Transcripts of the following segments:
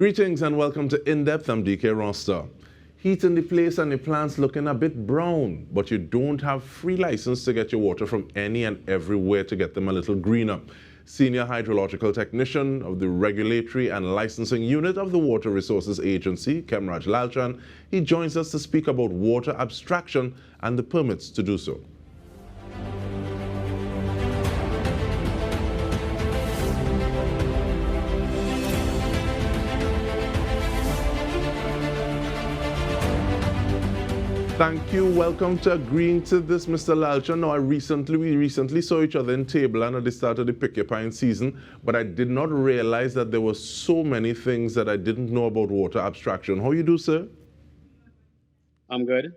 Greetings and welcome to In-Depth. I'm Dike Rostant. Heat in the place and the plant's looking a bit brown, but you don't have free license to get your water from any and everywhere to get them a little greener. Senior Hydrological Technician of the Regulatory and Licensing Unit of the Water Resources Agency, Kemraj Lalchan, he joins us to speak about water abstraction and the permits to do so. Thank you. Welcome to agreeing to this, Mr. Lalchan. Now, we recently saw each other in table and at the start of the pick your pine season, but I did not realize that there were so many things that I didn't know about water abstraction. How you do, sir? I'm good.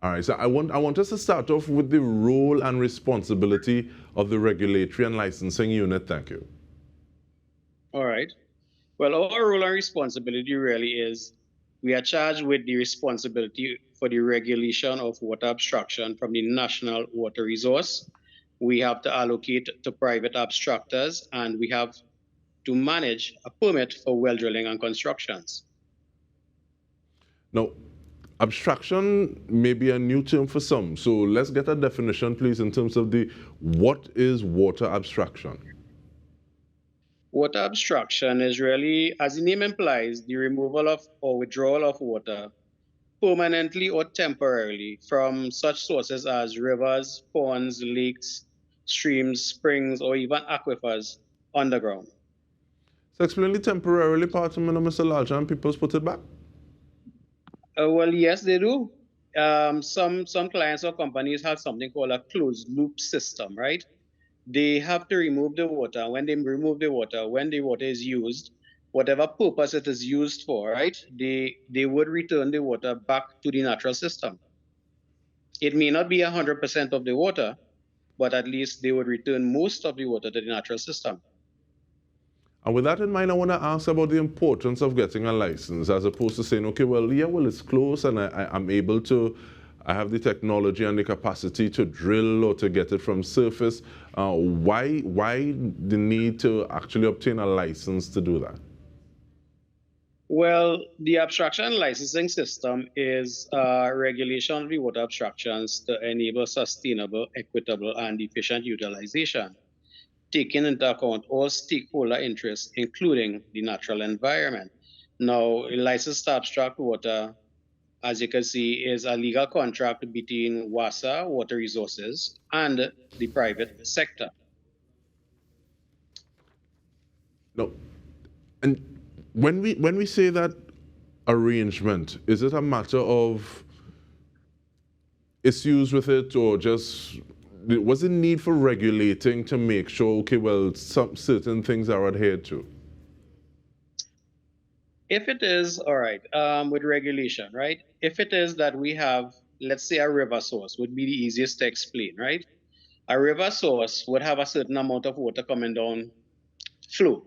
All right, so I want us to start off with the role and responsibility of the Regulatory and Licensing Unit. Thank you. All right. Well, our role and responsibility really is we are charged with the responsibility for the regulation of water abstraction from the national water resource. We have to allocate to private abstractors, and we have to manage a permit for well drilling and constructions. Now, abstraction may be a new term for some, so let's get a definition, please, in terms of what is water abstraction? Water abstraction is really, as the name implies, the removal of or withdrawal of water permanently or temporarily from such sources as rivers, ponds, lakes, streams, springs, or even aquifers underground. So explain the temporarily part to me, Mr. Lalchan, people's put it back. Well, yes, they do. Some clients or companies have something called a closed loop system, right? They have to remove the water. When they remove the water, when the water is used, whatever purpose it is used for, right? They would return the water back to the natural system. It may not be 100% of the water, but at least they would return most of the water to the natural system. And with that in mind, I want to ask about the importance of getting a license as opposed to saying, okay, well, yeah, well, it's close and I'm able to, I have the technology and the capacity to drill or to get it from surface. Why the need to actually obtain a license to do that? Well, the abstraction licensing system is a regulation of the water abstractions to enable sustainable, equitable, and efficient utilization, taking into account all stakeholder interests, including the natural environment. Now, a license to abstract water, as you can see, is a legal contract between WASA, Water Resources, and the private sector. No, and when we say that arrangement, is it a matter of issues with it, or just was the need for regulating to make sure, okay, well, some certain things are adhered to? If it is, all right, with regulation, right? If it is that we have, let's say a river source would be the easiest to explain, right? A river source would have a certain amount of water coming down flow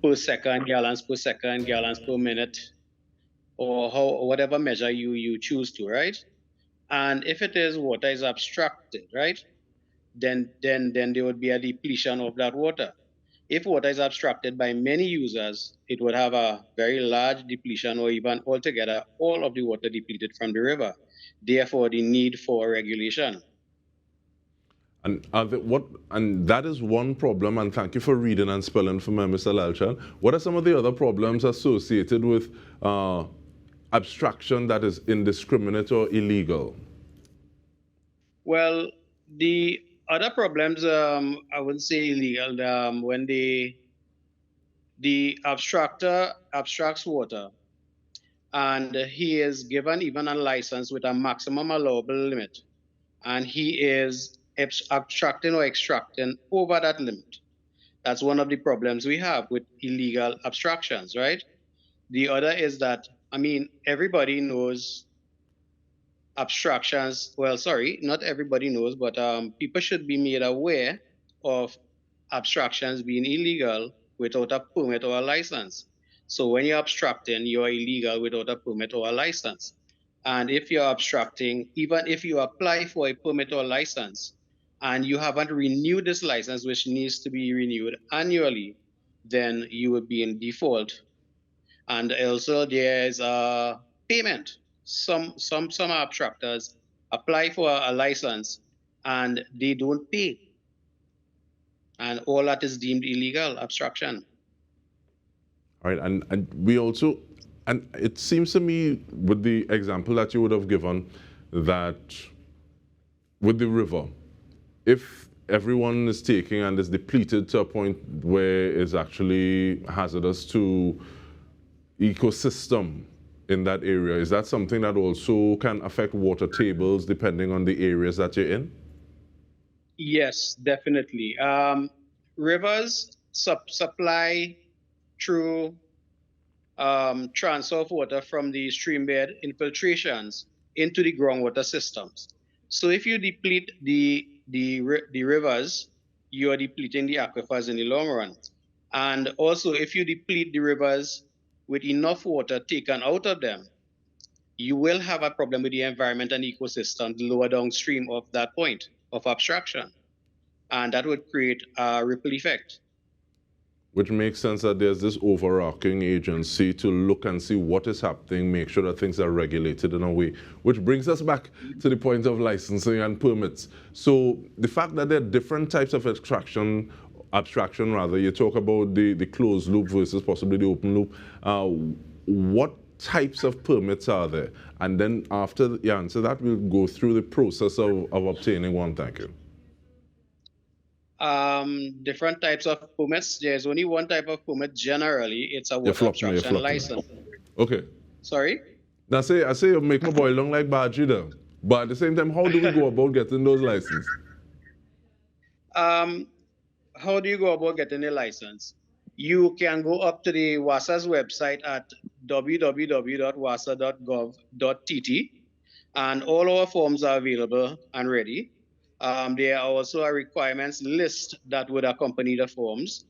per second, gallons per second, gallons per minute, or whatever measure you choose to, right? And if it is water is abstracted, right? Then there would be a depletion of that water. If water is abstracted by many users, it would have a very large depletion, or even altogether all of the water depleted from the river. Therefore, the need for regulation. And that is one problem, and thank you for reading and spelling for me, Mr. Lalchan. What are some of the other problems associated with abstraction that is indiscriminate or illegal? Well, the other problems, I wouldn't say illegal, when the abstractor abstracts water and he is given even a license with a maximum allowable limit, and he is abstracting or extracting over that limit. That's one of the problems we have with illegal abstractions, right? The other is that, I mean, everybody knows abstractions. Well, sorry, not everybody knows, but people should be made aware of abstractions being illegal without a permit or a license. So when you're abstracting, you're illegal without a permit or a license. And if you're abstracting, even if you apply for a permit or license and you haven't renewed this license, which needs to be renewed annually, then you would be in default. And also there is a payment. Some abstractors apply for a license and they don't pay. And all that is deemed illegal abstraction. All right, and we also, and it seems to me with the example that you would have given, that with the river, if everyone is taking and is depleted to a point where it's actually hazardous to ecosystem in that area, is that something that also can affect water tables depending on the areas that you're in? Yes, definitely. Rivers supply through transfer of water from the stream bed infiltrations into the groundwater systems. So if you deplete the rivers, you are depleting the aquifers in the long run. And also, if you deplete the rivers with enough water taken out of them, you will have a problem with the environment and ecosystem lower downstream of that point of abstraction. And that would create a ripple effect. Which makes sense that there's this overarching agency to look and see what is happening, make sure that things are regulated in a way. Which brings us back to the point of licensing and permits. So the fact that there are different types of abstraction, you talk about the closed loop versus possibly the open loop. What types of permits are there? And then after you answer that, we'll go through the process of obtaining one. Thank you. Different types of permits. There's only one type of permit generally. It's a water abstraction license. Okay. Sorry? Now I say you make my boy long like Baji there. But at the same time, how do we go about getting those licenses? How do you go about getting a license? You can go up to the WASA's website at www.wasa.gov.tt, and all our forms are available and ready. There are also a requirements list that would accompany the forms.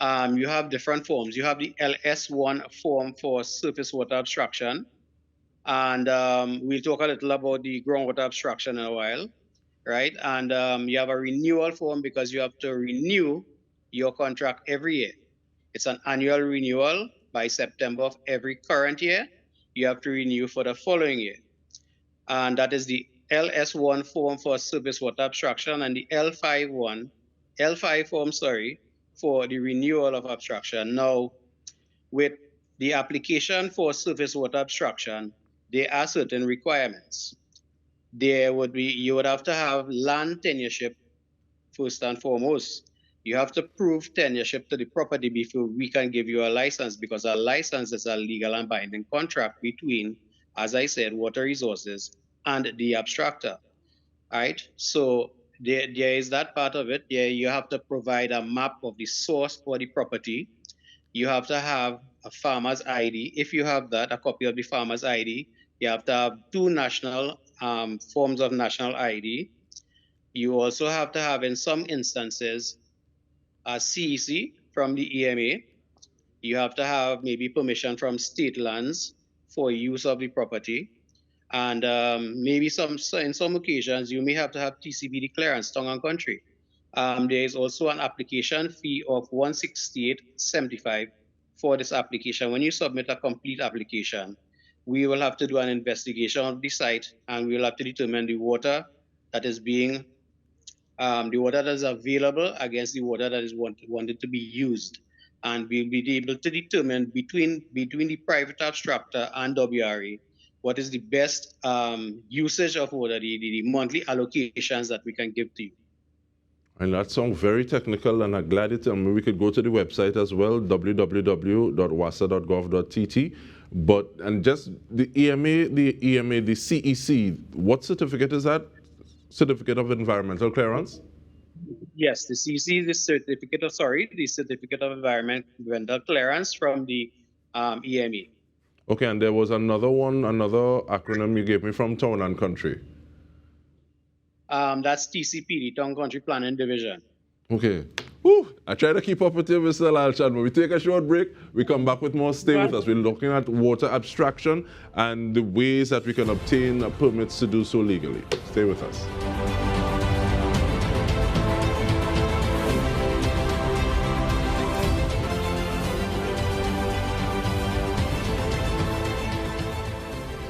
You have different forms. You have the LS1 form for surface water abstraction, and we'll talk a little about the groundwater abstraction in a while, right? And you have a renewal form because you have to renew your contract every year. It's an annual renewal. By September of every current year, you have to renew for the following year. And that is the LS1 form for surface water abstraction and the L5 form, for the renewal of abstraction. Now, with the application for surface water abstraction, there are certain requirements. You would have to have land tenureship first and foremost. You have to prove tenureship to the property before we can give you a license, because a license is a legal and binding contract between, as I said, water resources and the abstractor, right? So there is that part of it. You have to provide a map of the source for the property. You have to have a farmer's ID. If you have that, a copy of the farmer's ID, you have to have two national forms of national ID. You also have to have, in some instances, a CEC from the EMA. You have to have maybe permission from state lands for use of the property. And maybe in some occasions, you may have to have TCPD clearance, tongue and country. There is also an application fee of $168.75 for this application. When you submit a complete application, we will have to do an investigation of the site, and we will have to determine the water that is being the water that is available against the water that is wanted to be used. And we'll be able to determine between the private abstractor and WRA what is the best usage of water, the monthly allocations that we can give to you. And that sounds very technical, and I'm glad we could go to the website as well, www.wasa.gov.tt. And just the EMA, the CEC, what certificate is that? Certificate of Environmental Clearance? Yes, the CEC is the certificate of environmental clearance from the EMA. Okay, and there was another acronym you gave me from Town and Country. That's TCPD, Town Country Planning Division. Okay. Whew, I try to keep up with you, Mr. Lalchan, but we take a short break. We come back with more. Stay with us. We're looking at water abstraction and the ways that we can obtain permits to do so legally. Stay with us.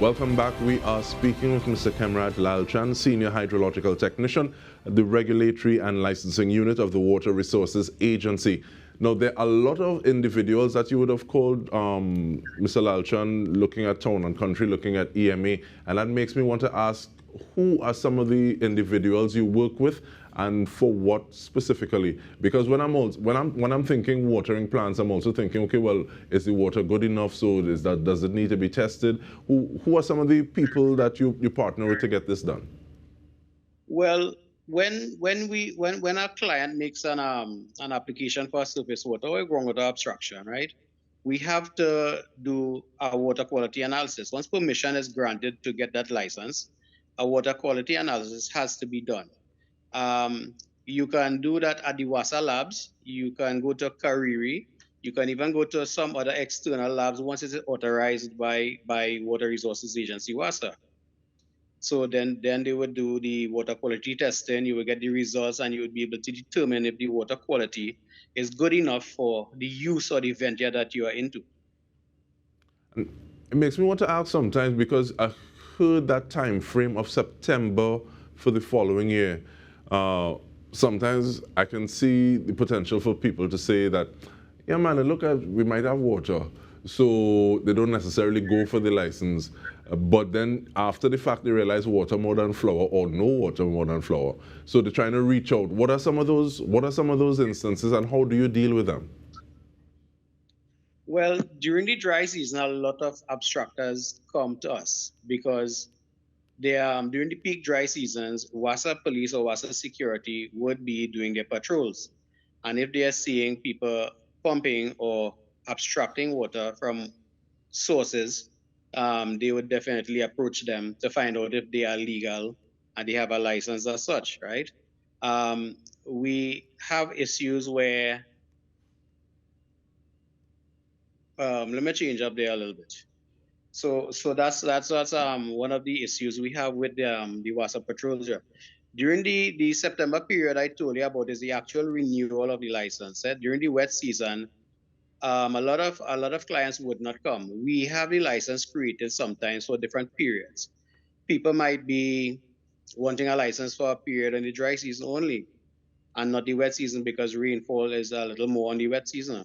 Welcome back. We are speaking with Mr. Kemrat Lalchan, Senior Hydrological Technician at the Regulatory and Licensing Unit of the Water Resources Agency. Now, there are a lot of individuals that you would have called, Mr. Lalchan, looking at Town and Country, looking at EMA, and that makes me want to ask, who are some of the individuals you work with, and for what specifically? Because when I'm thinking watering plants, I'm also thinking, okay, well, is the water good enough? So does it need to be tested? Who are some of the people that you partner with to get this done? Well, when our client makes an application for surface water or groundwater abstraction, right? We have to do a water quality analysis. Once permission is granted to get that license, a water quality analysis has to be done. You can do that at the WASA labs. You can go to Kariri. You can even go to some other external labs once it's authorized by Water Resources Agency, WASA. So then they would do the water quality testing. You would get the results, and you would be able to determine if the water quality is good enough for the use or the venture that you are into. And it makes me want to ask sometimes, because I heard that time frame of September for the following year. Sometimes I can see the potential for people to say that, yeah, man, look at, we might have water, so they don't necessarily go for the license. But then after the fact, they realize water more than flour, or no water more than flour. So they're trying to reach out. What are some of those? What are some of those instances, and how do you deal with them? Well, during the dry season, a lot of abstractors come to us because they during the peak dry seasons, WASA police or WASA security would be doing their patrols. And if they are seeing people pumping or abstracting water from sources, they would definitely approach them to find out if they are legal and they have a license as such, right? We have issues where, let me change up there a little bit. So that's one of the issues we have with the WASA patrol job. During the September period I told you about is the actual renewal of the license. During the wet season, a lot of clients would not come. We have the license created sometimes for different periods. People might be wanting a license for a period in the dry season only, and not the wet season because rainfall is a little more on the wet season.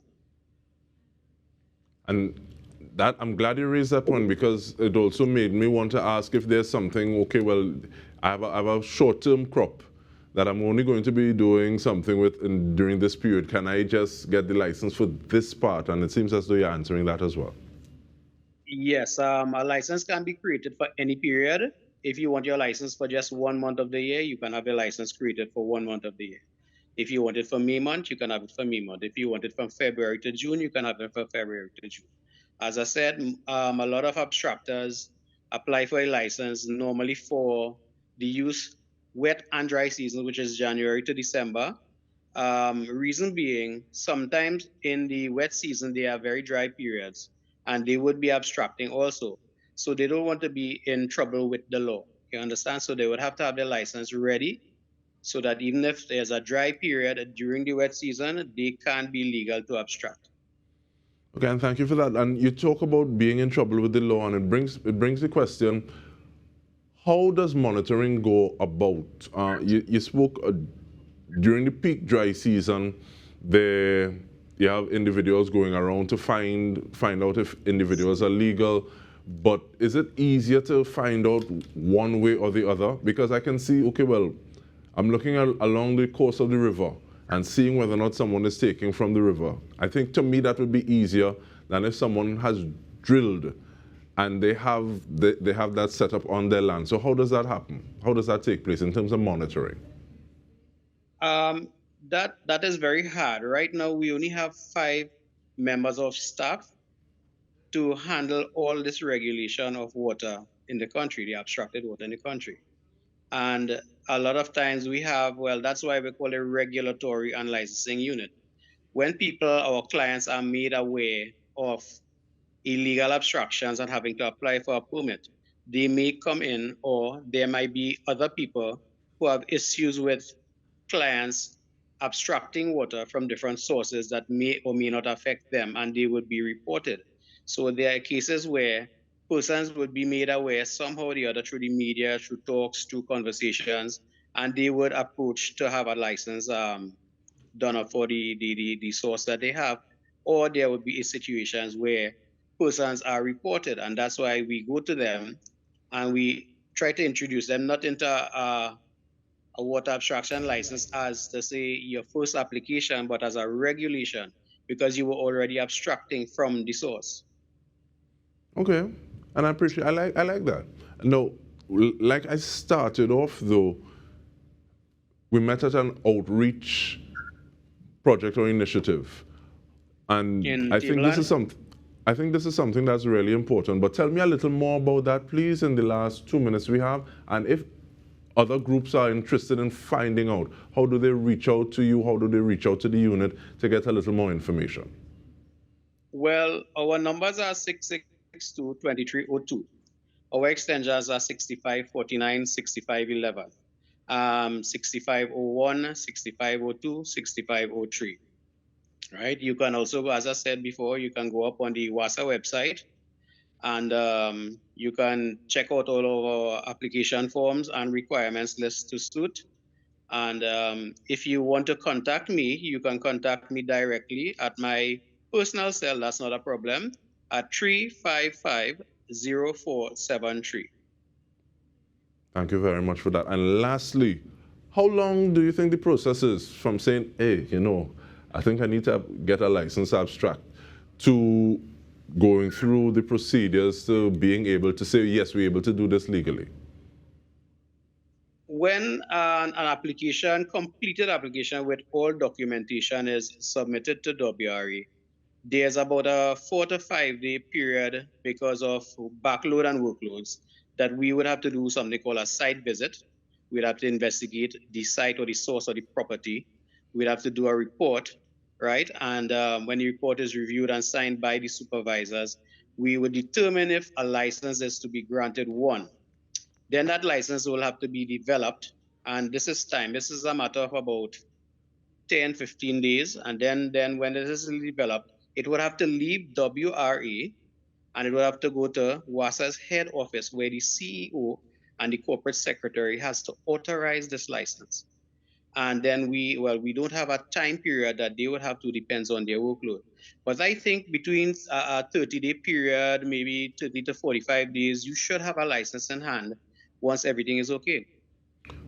And that, I'm glad you raised that point, because it also made me want to ask if there's something, okay, well, I have a short-term crop that I'm only going to be doing something with during this period. Can I just get the license for this part? And it seems as though you're answering that as well. Yes, a license can be created for any period. If you want your license for just 1 month of the year, you can have a license created for 1 month of the year. If you want it for May month, you can have it for May month. If you want it from February to June, you can have it from February to June. As I said, a lot of abstractors apply for a license normally for the use wet and dry season, which is January to December. Reason being, sometimes in the wet season, they are very dry periods, and they would be abstracting also. So they don't want to be in trouble with the law. You understand? So they would have to have their license ready so that even if there's a dry period during the wet season, they can be legal to abstract. Okay, and thank you for that. And you talk about being in trouble with the law, and it brings the question: how does monitoring go about? You spoke during the peak dry season. There, you have individuals going around to find out if individuals are legal. But is it easier to find out one way or the other? Because I can see, okay, well, I'm looking along the course of the river and seeing whether or not someone is taking from the river. I think to me that would be easier than if someone has drilled and they have that set up on their land. So how does that happen? How does that take place in terms of monitoring? That is very hard. Right now, we only have 5 members of staff to handle all this regulation of water in the country, the abstracted water in the country. And a lot of times we have, well, that's why we call it regulatory and licensing unit. When people, our clients, are made aware of illegal abstractions and having to apply for a permit, they may come in, or there might be other people who have issues with clients abstracting water from different sources that may or may not affect them, and they would be reported. So there are cases where persons would be made aware somehow or the other through the media, through talks, through conversations, and they would approach to have a license done up for the source that they have. Or there would be situations where persons are reported, and that's why we go to them and we try to introduce them not into a water abstraction license as to say your first application, but as a regulation, because you were already abstracting from the source. Okay, and I like that. Now, like I started off though, we met at an outreach project or initiative, and In I think this is Tableland, something. I think this is something that's really important. But tell me a little more about that, please, in the last 2 minutes we have, and if other groups are interested in finding out, how do they reach out to you? How do they reach out to the unit to get a little more information? well, our numbers are 662-2302. Our extensions are 6549, 6511, 6501, 6502, 6503. Right? You can also, as I said before, you can go up on the WASA website and you can check out all of our application forms and requirements list to suit. And if you want to contact me, you can contact me directly at my personal cell, that's not a problem, at 355-0473. Thank you very much for that. And lastly, how long do you think the process is from saying, hey, I think I need to get a license abstract, to going through the procedures to being able to say, yes, we're able to do this legally? When an application, completed application with all documentation is submitted to WRE, there's about a 4 to 5 day period because of backload and workloads that we would have to do something called a site visit. We'd have to investigate the site or the source of the property. We'd have to do a report, right? And when the report is reviewed and signed by the supervisors, we would determine if a license is to be granted one. Then that license will have to be developed. And this is time. This is a matter of about 10, 15 days. And then when it is developed, it would have to leave WRA and it would have to go to WASA's head office where the CEO and the corporate secretary has to authorize this license. And then we don't have a time period that they would have to, depends on their workload. But I think between a 30-day period, maybe 30 to 45 days, you should have a license in hand once everything is okay.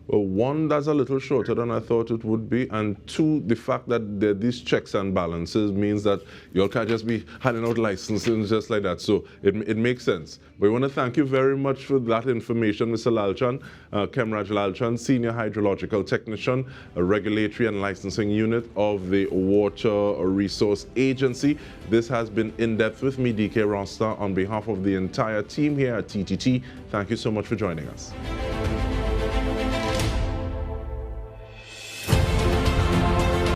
Well, one, that's a little shorter than I thought it would be, and two, the fact that there are these checks and balances means that you all can't just be handing out licenses just like that. So it makes sense. But we want to thank you very much for that information, Mr. Lalchan, Kemraj Lalchan, Senior Hydrological Technician, a Regulatory and Licensing Unit of the Water Resource Agency. This has been In Depth with me, Dike Rostant, on behalf of the entire team here at TTT. Thank you so much for joining us.